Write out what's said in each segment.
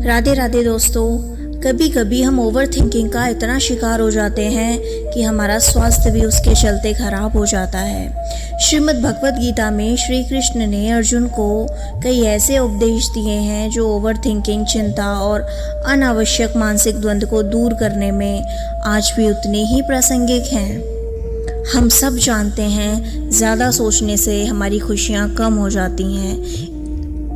राधे राधे दोस्तों। कभी कभी हम ओवर थिंकिंग का इतना शिकार हो जाते हैं कि हमारा स्वास्थ्य भी उसके चलते खराब हो जाता है। श्रीमद् भगवत गीता में श्री कृष्ण ने अर्जुन को कई ऐसे उपदेश दिए हैं जो ओवर थिंकिंग, चिंता और अनावश्यक मानसिक द्वंद्व को दूर करने में आज भी उतने ही प्रासंगिक हैं। हम सब जानते हैं, ज़्यादा सोचने से हमारी खुशियाँ कम हो जाती हैं।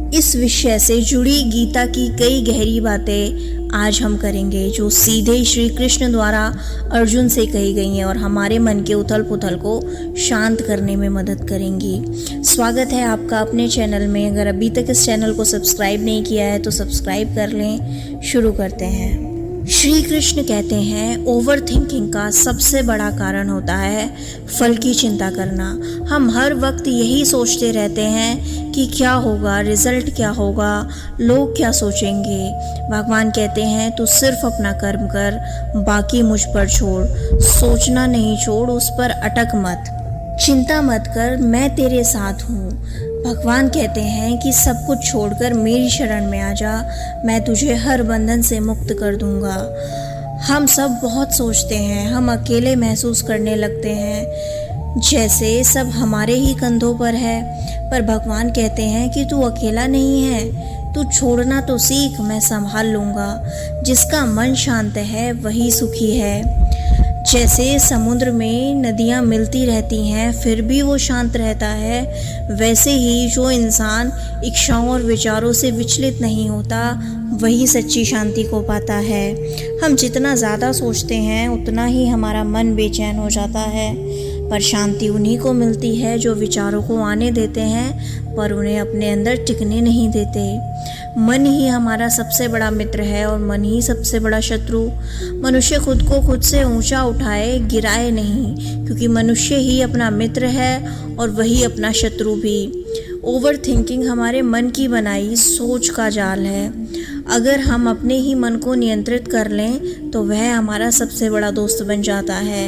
इस विषय से जुड़ी गीता की कई गहरी बातें आज हम करेंगे जो सीधे श्री कृष्ण द्वारा अर्जुन से कही गई हैं और हमारे मन के उथल पुथल को शांत करने में मदद करेंगी। स्वागत है आपका अपने चैनल में। अगर अभी तक इस चैनल को सब्सक्राइब नहीं किया है तो सब्सक्राइब कर लें। शुरू करते हैं। श्री कृष्ण कहते हैं, ओवर थिंकिंग का सबसे बड़ा कारण होता है फल की चिंता करना। हम हर वक्त यही सोचते रहते हैं कि क्या होगा, रिजल्ट क्या होगा, लोग क्या सोचेंगे। भगवान कहते हैं, तू सिर्फ अपना कर्म कर, बाकी मुझ पर छोड़। सोचना नहीं छोड़, उस पर अटक मत, चिंता मत कर, मैं तेरे साथ हूँ। भगवान कहते हैं कि सब कुछ छोड़कर मेरी शरण में आ जा, मैं तुझे हर बंधन से मुक्त कर दूंगा। हम सब बहुत सोचते हैं, हम अकेले महसूस करने लगते हैं जैसे सब हमारे ही कंधों पर है। पर भगवान कहते हैं कि तू अकेला नहीं है, तू छोड़ना तो सीख, मैं संभाल लूँगा। जिसका मन शांत है वही सुखी है। जैसे समुद्र में नदियाँ मिलती रहती हैं फिर भी वो शांत रहता है, वैसे ही जो इंसान इच्छाओं और विचारों से विचलित नहीं होता वही सच्ची शांति को पाता है। हम जितना ज़्यादा सोचते हैं उतना ही हमारा मन बेचैन हो जाता है, पर शांति उन्हीं को मिलती है जो विचारों को आने देते हैं पर उन्हें अपने अंदर टिकने नहीं देते। मन ही हमारा सबसे बड़ा मित्र है और मन ही सबसे बड़ा शत्रु। मनुष्य खुद को खुद से ऊंचा उठाए, गिराए नहीं, क्योंकि मनुष्य ही अपना मित्र है और वही अपना शत्रु भी। ओवर थिंकिंग हमारे मन की बनाई सोच का जाल है। अगर हम अपने ही मन को नियंत्रित कर लें तो वह हमारा सबसे बड़ा दोस्त बन जाता है।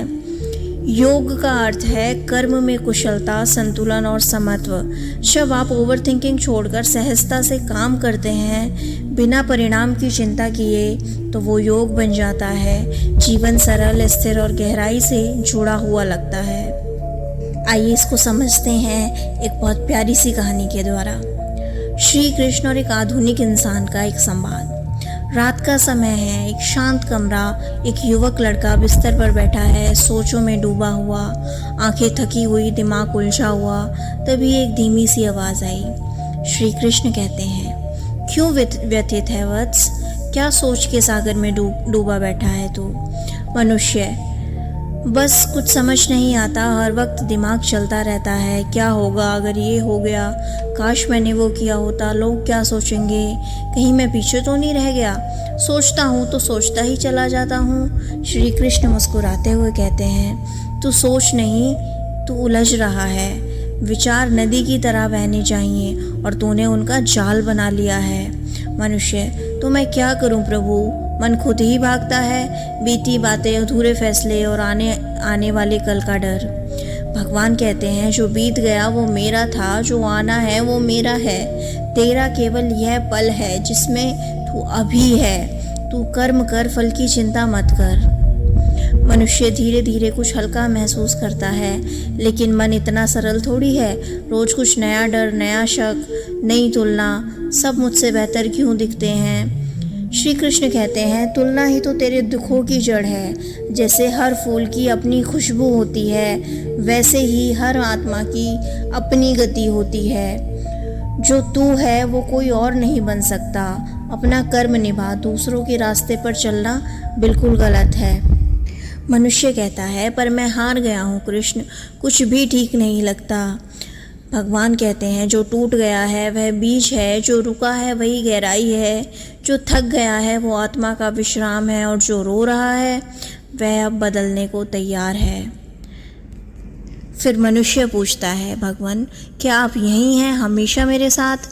योग का अर्थ है कर्म में कुशलता, संतुलन और समत्व। जब आप ओवर थिंकिंग छोड़कर सहजता से काम करते हैं बिना परिणाम की चिंता किए तो वो योग बन जाता है। जीवन सरल, स्थिर और गहराई से जुड़ा हुआ लगता है। आइए इसको समझते हैं एक बहुत प्यारी सी कहानी के द्वारा। श्री कृष्ण और एक आधुनिक इंसान का एक संवाद। रात का समय है, एक शांत कमरा, एक युवक लड़का बिस्तर पर बैठा है, सोचों में डूबा हुआ, आंखें थकी हुई, दिमाग उलझा हुआ। तभी एक धीमी सी आवाज़ आई। श्री कृष्ण कहते हैं, क्यों व्यथित है वत्स? क्या सोच के सागर में डूबा बैठा है तू? मनुष्य, बस कुछ समझ नहीं आता, हर वक्त दिमाग चलता रहता है। क्या होगा अगर ये हो गया, काश मैंने वो किया होता, लोग क्या सोचेंगे, कहीं मैं पीछे तो नहीं रह गया। सोचता हूँ तो सोचता ही चला जाता हूँ। श्री कृष्ण मुस्कुराते हुए कहते हैं, तू सोच नहीं, तू उलझ रहा है। विचार नदी की तरह बहने चाहिए और तूने उनका जाल बना लिया है। मनुष्य, तो मैं क्या करूँ प्रभु? मन खुद ही भागता है, बीती बातें, अधूरे फैसले और आने वाले कल का डर। भगवान कहते हैं, जो बीत गया वो मेरा था, जो आना है वो मेरा है। तेरा केवल यह पल है जिसमें तू अभी है। तू कर्म कर, फल की चिंता मत कर। मनुष्य धीरे धीरे कुछ हल्का महसूस करता है, लेकिन मन इतना सरल थोड़ी है। रोज कुछ नया डर, नया शक, नई तुलना। सब मुझसे बेहतर क्यों दिखते हैं? श्री कृष्ण कहते हैं, तुलना ही तो तेरे दुखों की जड़ है। जैसे हर फूल की अपनी खुशबू होती है, वैसे ही हर आत्मा की अपनी गति होती है। जो तू है वो कोई और नहीं बन सकता। अपना कर्म निभा, दूसरों के रास्ते पर चलना बिल्कुल गलत है। मनुष्य कहता है, पर मैं हार गया हूँ कृष्ण, कुछ भी ठीक नहीं लगता। भगवान कहते हैं, जो टूट गया है वह बीज है, जो रुका है वही गहराई है, जो थक गया है वो आत्मा का विश्राम है, और जो रो रहा है वह अब बदलने को तैयार है। फिर मनुष्य पूछता है, भगवान क्या आप यहीं हैं हमेशा मेरे साथ?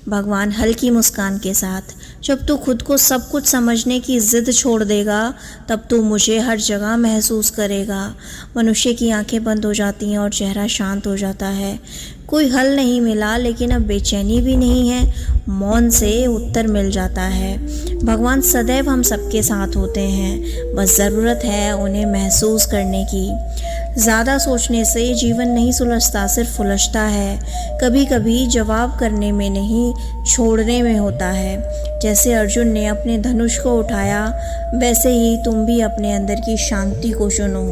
भगवान हल्की मुस्कान के साथ, जब तू खुद को सब कुछ समझने की ज़िद छोड़ देगा तब तू मुझे हर जगह महसूस करेगा। मनुष्य की आंखें बंद हो जाती हैं और चेहरा शांत हो जाता है। कोई हल नहीं मिला लेकिन अब बेचैनी भी नहीं है, मौन से उत्तर मिल जाता है। भगवान सदैव हम सबके साथ होते हैं, बस ज़रूरत है उन्हें महसूस करने की। ज़्यादा सोचने से जीवन नहीं सुलझता, सिर्फ उलझता है। कभी कभी जवाब करने में नहीं, छोड़ने में होता है। जैसे अर्जुन ने अपने धनुष को उठाया, वैसे ही तुम भी अपने अंदर की शांति को चुनो।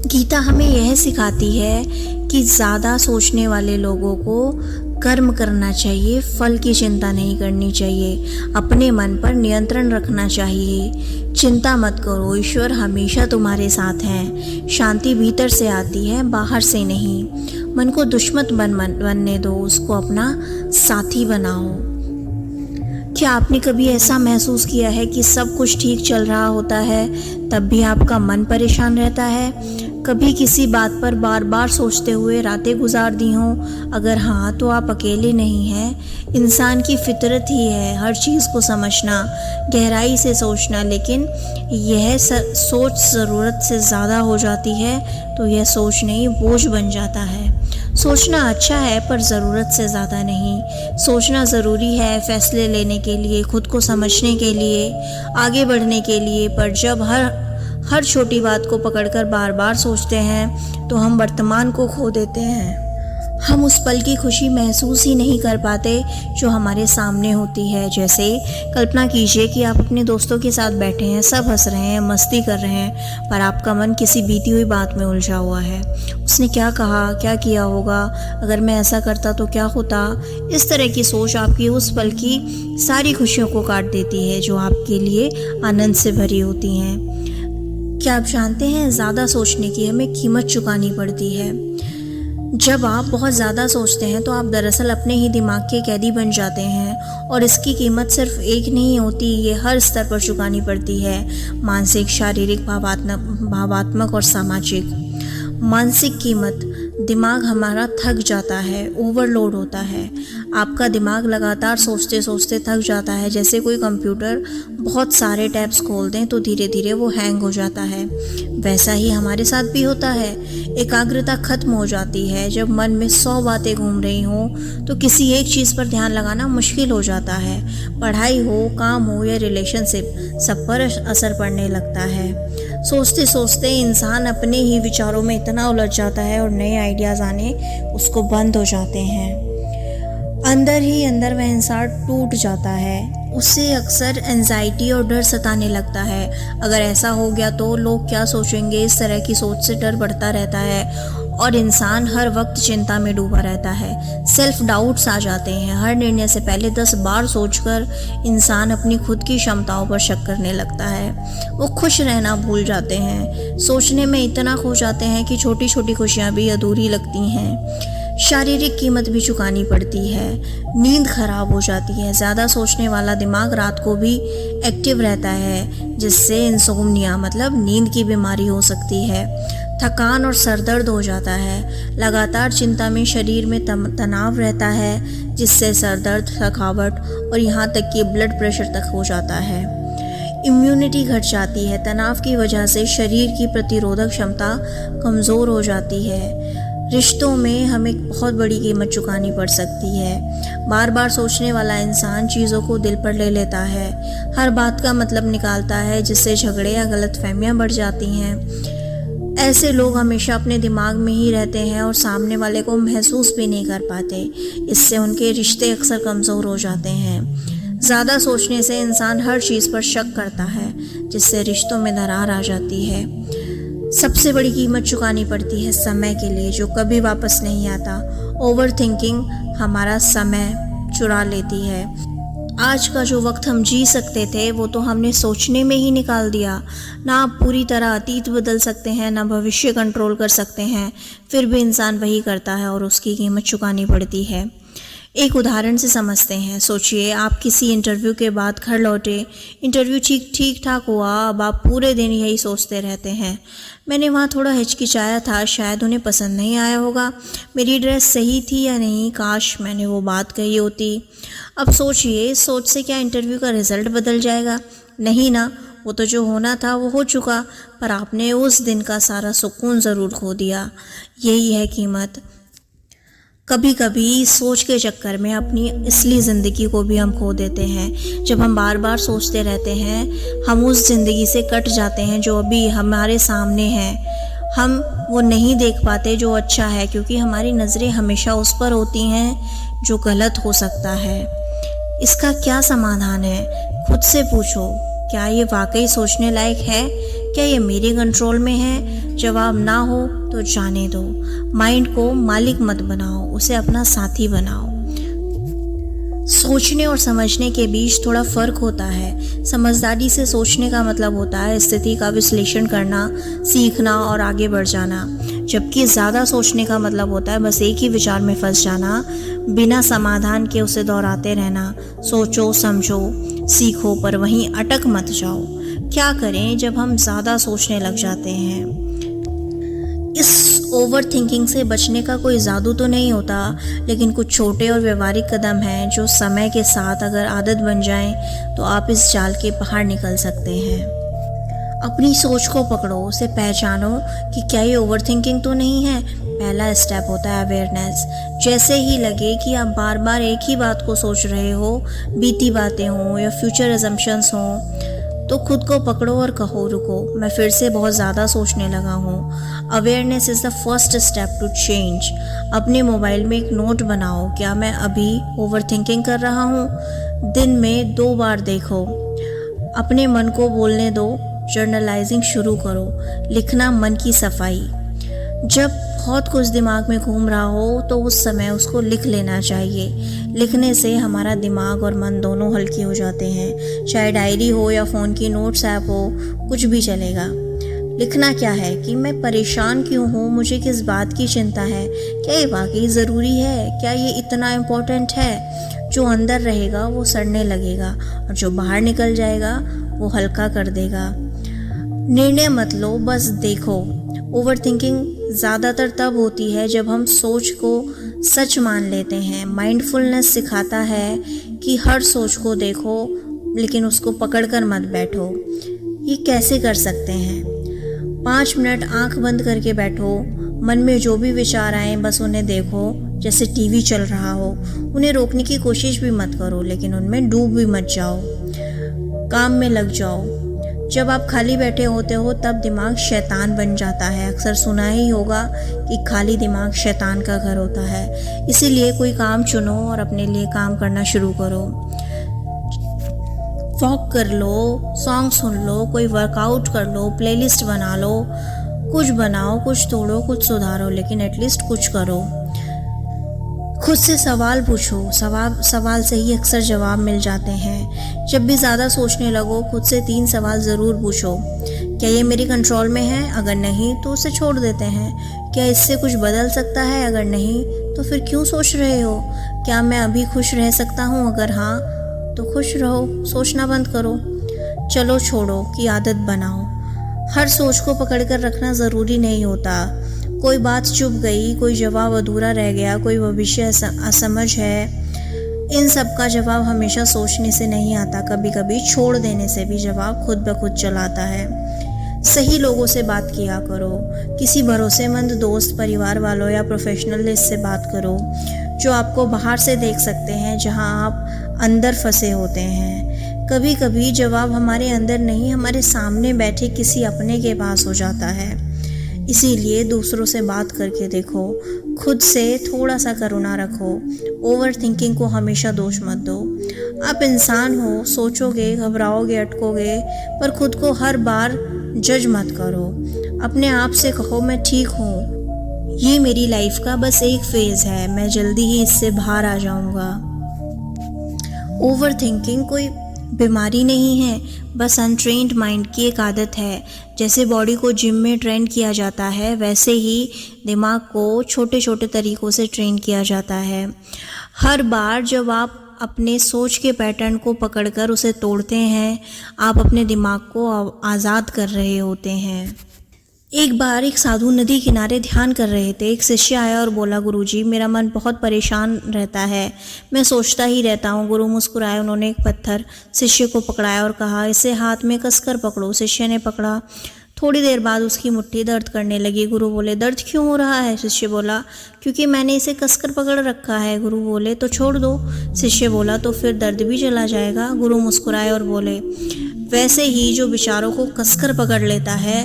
गीता हमें यह सिखाती है कि ज़्यादा सोचने वाले लोगों को कर्म करना चाहिए, फल की चिंता नहीं करनी चाहिए, अपने मन पर नियंत्रण रखना चाहिए। चिंता मत करो, ईश्वर हमेशा तुम्हारे साथ हैं। शांति भीतर से आती है, बाहर से नहीं। मन को दुश्मन बनने दो, उसको अपना साथी बनाओ। क्या आपने कभी ऐसा महसूस किया है कि सब कुछ ठीक चल रहा होता है तब भी आपका मन परेशान रहता है? कभी किसी बात पर बार बार सोचते हुए रातें गुजार दी हों? अगर हाँ तो आप अकेले नहीं हैं। इंसान की फितरत ही है हर चीज़ को समझना, गहराई से सोचना, लेकिन यह सोच ज़रूरत से ज़्यादा हो जाती है तो यह सोच नहीं, बोझ बन जाता है। सोचना अच्छा है पर ज़रूरत से ज़्यादा नहीं। सोचना ज़रूरी है फैसले लेने के लिए, खुद को समझने के लिए, आगे बढ़ने के लिए, पर जब हर छोटी बात को पकड़कर बार बार सोचते हैं तो हम वर्तमान को खो देते हैं। हम उस पल की खुशी महसूस ही नहीं कर पाते जो हमारे सामने होती है। जैसे कल्पना कीजिए कि आप अपने दोस्तों के साथ बैठे हैं, सब हंस रहे हैं, मस्ती कर रहे हैं, पर आपका मन किसी बीती हुई बात में उलझा हुआ है। उसने क्या कहा, क्या किया होगा, अगर मैं ऐसा करता तो क्या होता? इस तरह की सोच आपकी उस पल की सारी खुशियों को काट देती है जो आपके लिए आनंद से भरी होती हैं। क्या आप जानते हैं, ज़्यादा सोचने की हमें कीमत चुकानी पड़ती है। जब आप बहुत ज़्यादा सोचते हैं तो आप दरअसल अपने ही दिमाग के कैदी बन जाते हैं और इसकी कीमत सिर्फ एक नहीं होती, ये हर स्तर पर चुकानी पड़ती है। मानसिक, शारीरिक, भावात्मक और सामाजिक। मानसिक कीमत, दिमाग हमारा थक जाता है, ओवरलोड होता है। आपका दिमाग लगातार सोचते सोचते थक जाता है। जैसे कोई कंप्यूटर बहुत सारे टैब्स खोल दें तो धीरे धीरे वो हैंग हो जाता है। वैसा ही हमारे साथ भी होता है। एकाग्रता खत्म हो जाती है। जब मन में 100 बातें घूम रही हों तो किसी एक चीज़ पर ध्यान लगाना मुश्किल हो जाता है। पढ़ाई हो, काम हो या रिलेशनशिप, सब पर असर पड़ने लगता है। सोचते सोचते इंसान अपने ही विचारों में इतना उलझ जाता है और नए आइडियाज़ आने उसको बंद हो जाते हैं। अंदर ही अंदर वह इंसान टूट जाता है। उससे अक्सर एंजाइटी और डर सताने लगता है। अगर ऐसा हो गया तो लोग क्या सोचेंगे, इस तरह की सोच से डर बढ़ता रहता है और इंसान हर वक्त चिंता में डूबा रहता है। सेल्फ डाउट्स आ जाते हैं। हर निर्णय से पहले 10 बार सोचकर इंसान अपनी खुद की क्षमताओं पर शक करने लगता है। वो खुश रहना भूल जाते हैं। सोचने में इतना खो जाते हैं कि छोटी छोटी खुशियाँ भी अधूरी लगती हैं। शारीरिक कीमत भी चुकानी पड़ती है। नींद खराब हो जाती है। ज़्यादा सोचने वाला दिमाग रात को भी एक्टिव रहता है, जिससे इंसोम्निया मतलब नींद की बीमारी हो सकती है। थकान और सरदर्द हो जाता है। लगातार चिंता में शरीर में तनाव रहता है, जिससे सरदर्द, थकावट और यहाँ तक कि ब्लड प्रेशर तक हो जाता है। इम्यूनिटी घट जाती है। तनाव की वजह से शरीर की प्रतिरोधक क्षमता कमज़ोर हो जाती है। रिश्तों में हमें बहुत बड़ी कीमत चुकानी पड़ सकती है। बार बार सोचने वाला इंसान चीज़ों को दिल पर ले लेता है। हर बात का मतलब निकालता है, जिससे झगड़े या गलतफहमियां बढ़ जाती हैं। ऐसे लोग हमेशा अपने दिमाग में ही रहते हैं और सामने वाले को महसूस भी नहीं कर पाते। इससे उनके रिश्ते अक्सर कमज़ोर हो जाते हैं। ज़्यादा सोचने से इंसान हर चीज़ पर शक करता है, जिससे रिश्तों में दरार आ जाती है। सबसे बड़ी कीमत चुकानी पड़ती है समय के लिए, जो कभी वापस नहीं आता। ओवर थिंकिंग हमारा समय चुरा लेती है। आज का जो वक्त हम जी सकते थे वो तो हमने सोचने में ही निकाल दिया। ना आप पूरी तरह अतीत बदल सकते हैं, ना भविष्य कंट्रोल कर सकते हैं, फिर भी इंसान वही करता है और उसकी कीमत चुकानी पड़ती है। एक उदाहरण से समझते हैं। सोचिए आप किसी इंटरव्यू के बाद घर लौटे, इंटरव्यू ठीक ठाक हुआ, अब आप पूरे दिन यही सोचते रहते हैं, मैंने वहाँ थोड़ा हिचकिचाया था, शायद उन्हें पसंद नहीं आया होगा, मेरी ड्रेस सही थी या नहीं, काश मैंने वो बात कही होती। अब सोचिए, सोच से क्या इंटरव्यू का रिज़ल्ट बदल जाएगा? नहीं ना, वो तो जो होना था वो हो चुका, पर आपने उस दिन का सारा सुकून ज़रूर खो दिया। यही है कीमत। कभी कभी सोच के चक्कर में अपनी असली ज़िंदगी को भी हम खो देते हैं। जब हम बार बार सोचते रहते हैं, हम उस ज़िंदगी से कट जाते हैं जो अभी हमारे सामने है। हम वो नहीं देख पाते जो अच्छा है, क्योंकि हमारी नज़रें हमेशा उस पर होती हैं जो गलत हो सकता है। इसका क्या समाधान है? खुद से पूछो, क्या ये वाकई सोचने लायक है? क्या ये मेरे कंट्रोल में है? जवाब ना हो तो जाने दो। माइंड को मालिक मत बनाओ, उसे अपना साथी बनाओ। सोचने और समझने के बीच थोड़ा फर्क होता है। समझदारी से सोचने का मतलब होता है स्थिति का विश्लेषण करना, सीखना और आगे बढ़ जाना, जबकि ज़्यादा सोचने का मतलब होता है बस एक ही विचार में फंस जाना, बिना समाधान के उसे दोहराते रहना। सोचो, समझो, सीखो, पर वहीं अटक मत जाओ। क्या करें जब हम ज़्यादा सोचने लग जाते हैं? इस ओवर थिंकिंग से बचने का कोई जादू तो नहीं होता, लेकिन कुछ छोटे और व्यवहारिक कदम हैं जो समय के साथ अगर आदत बन जाएं तो आप इस जाल के बाहर निकल सकते हैं। अपनी सोच को पकड़ो, उसे पहचानो कि क्या ये ओवर थिंकिंग तो नहीं है। पहला स्टेप होता है अवेयरनेस। जैसे ही लगे कि आप बार बार एक ही बात को सोच रहे हो, बीती बातें हों या फ्यूचर अजम्पशंस हों, तो खुद को पकड़ो और कहो, रुको, मैं फिर से बहुत ज़्यादा सोचने लगा हूँ। Awareness is the first step to change. अपने मोबाइल में एक नोट बनाओ, क्या मैं अभी ओवर थिंकिंग कर रहा हूँ? दिन में 2 बार देखो। अपने मन को बोलने दो। जर्नलाइजिंग शुरू करो, लिखना मन की सफाई। जब बहुत कुछ दिमाग में घूम रहा हो तो उस समय उसको लिख लेना चाहिए। लिखने से हमारा दिमाग और मन दोनों हल्के हो जाते हैं। चाहे डायरी हो या फ़ोन की नोट्स ऐप हो, कुछ भी चलेगा। लिखना क्या है कि मैं परेशान क्यों हूँ, मुझे किस बात की चिंता है, क्या ये वाकई ज़रूरी है, क्या ये इतना इम्पोर्टेंट है? जो अंदर रहेगा वो सड़ने लगेगा और जो बाहर निकल जाएगा वो हल्का कर देगा। निर्णय मत लो, बस देखो। ओवर थिंकिंग ज़्यादातर तब होती है जब हम सोच को सच मान लेते हैं। माइंडफुलनेस सिखाता है कि हर सोच को देखो, लेकिन उसको पकड़कर मत बैठो। ये कैसे कर सकते हैं? 5 मिनट आंख बंद करके बैठो। मन में जो भी विचार आए बस उन्हें देखो, जैसे टीवी चल रहा हो। उन्हें रोकने की कोशिश भी मत करो, लेकिन उनमें डूब भी मत जाओ। काम में लग जाओ। जब आप खाली बैठे होते हो तब दिमाग शैतान बन जाता है। अक्सर सुना ही होगा कि खाली दिमाग शैतान का घर होता है। इसीलिए कोई काम चुनो और अपने लिए काम करना शुरू करो। वॉक कर लो, सॉन्ग सुन लो, कोई वर्कआउट कर लो, प्लेलिस्ट बना लो, कुछ बनाओ, कुछ तोड़ो, कुछ सुधारो, लेकिन एटलीस्ट कुछ करो। खुद से सवाल पूछो। सवाल से ही अक्सर जवाब मिल जाते हैं। जब भी ज़्यादा सोचने लगो, खुद से 3 सवाल ज़रूर पूछो। क्या ये मेरे कंट्रोल में है? अगर नहीं तो उसे छोड़ देते हैं। क्या इससे कुछ बदल सकता है? अगर नहीं तो फिर क्यों सोच रहे हो? क्या मैं अभी खुश रह सकता हूँ? अगर हाँ तो खुश रहो, सोचना बंद करो। चलो छोड़ो की आदत बनाओ। हर सोच को पकड़ कर रखना ज़रूरी नहीं होता। कोई बात चुप गई, कोई जवाब अधूरा रह गया, कोई भविष्य असमझ है, इन सब का जवाब हमेशा सोचने से नहीं आता। कभी कभी छोड़ देने से भी जवाब खुद ब खुद चलाता है। सही लोगों से बात किया करो। किसी भरोसेमंद दोस्त, परिवार वालों या प्रोफेशनलिस्ट से बात करो जो आपको बाहर से देख सकते हैं जहां आप अंदर फंसे होते हैं। कभी कभी जवाब हमारे अंदर नहीं, हमारे सामने बैठे किसी अपने के पास हो जाता है। इसीलिए दूसरों से बात करके देखो। खुद से थोड़ा सा करुणा रखो। ओवर थिंकिंग को हमेशा दोष मत दो। आप इंसान हो, सोचोगे, घबराओगे, अटकोगे, पर खुद को हर बार जज मत करो। अपने आप से कहो, मैं ठीक हूँ, ये मेरी लाइफ का बस एक फेज़ है, मैं जल्दी ही इससे बाहर आ जाऊँगा। ओवर थिंकिंग कोई बीमारी नहीं है, बस अनट्रेन्ड माइंड की एक आदत है। जैसे बॉडी को जिम में ट्रेन किया जाता है, वैसे ही दिमाग को छोटे छोटे तरीक़ों से ट्रेन किया जाता है। हर बार जब आप अपने सोच के पैटर्न को पकड़कर उसे तोड़ते हैं, आप अपने दिमाग को आज़ाद कर रहे होते हैं। एक बार एक साधु नदी किनारे ध्यान कर रहे थे। एक शिष्य आया और बोला, गुरुजी, मेरा मन बहुत परेशान रहता है, मैं सोचता ही रहता हूँ। गुरु मुस्कुराए। उन्होंने एक पत्थर शिष्य को पकड़ाया और कहा, इसे हाथ में कसकर पकड़ो। शिष्य ने पकड़ा। थोड़ी देर बाद उसकी मुट्ठी दर्द करने लगी। गुरु बोले, दर्द क्यों हो रहा है? शिष्य बोला, क्योंकि मैंने इसे कसकर पकड़ रखा है। गुरु बोले, तो छोड़ दो। शिष्य बोला, तो फिर दर्द भी चला जाएगा। गुरु मुस्कुराए और बोले, वैसे ही जो विचारों को कसकर पकड़ लेता है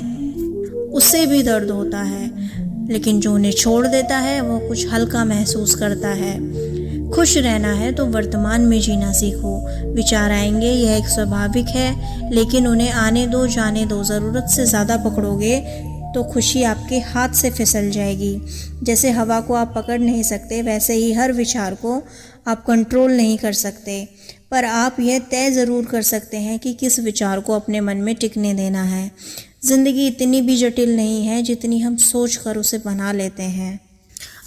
उससे भी दर्द होता है, लेकिन जो उन्हें छोड़ देता है वो कुछ हल्का महसूस करता है। खुश रहना है तो वर्तमान में जीना सीखो। विचार आएंगे, यह एक स्वाभाविक है, लेकिन उन्हें आने दो, जाने दो। ज़रूरत से ज़्यादा पकड़ोगे तो खुशी आपके हाथ से फिसल जाएगी। जैसे हवा को आप पकड़ नहीं सकते, वैसे ही हर विचार को आप कंट्रोल नहीं कर सकते, पर आप यह तय ज़रूर कर सकते हैं कि किस विचार को अपने मन में टिकने देना है। ज़िंदगी इतनी भी जटिल नहीं है जितनी हम सोच कर उसे बना लेते हैं।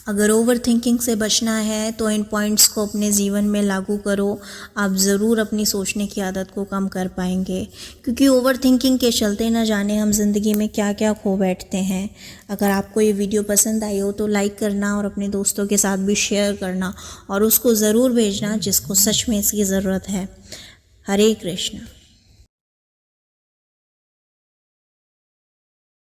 अगर ओवर थिंकिंग से बचना है तो इन पॉइंट्स को अपने जीवन में लागू करो। आप ज़रूर अपनी सोचने की आदत को कम कर पाएंगे, क्योंकि ओवर थिंकिंग के चलते न जाने हम ज़िंदगी में क्या क्या खो बैठते हैं। अगर आपको ये वीडियो पसंद आई हो तो लाइक करना और अपने दोस्तों के साथ भी शेयर करना, और उसको ज़रूर भेजना जिसको सच में इसकी ज़रूरत है। हरे कृष्ण।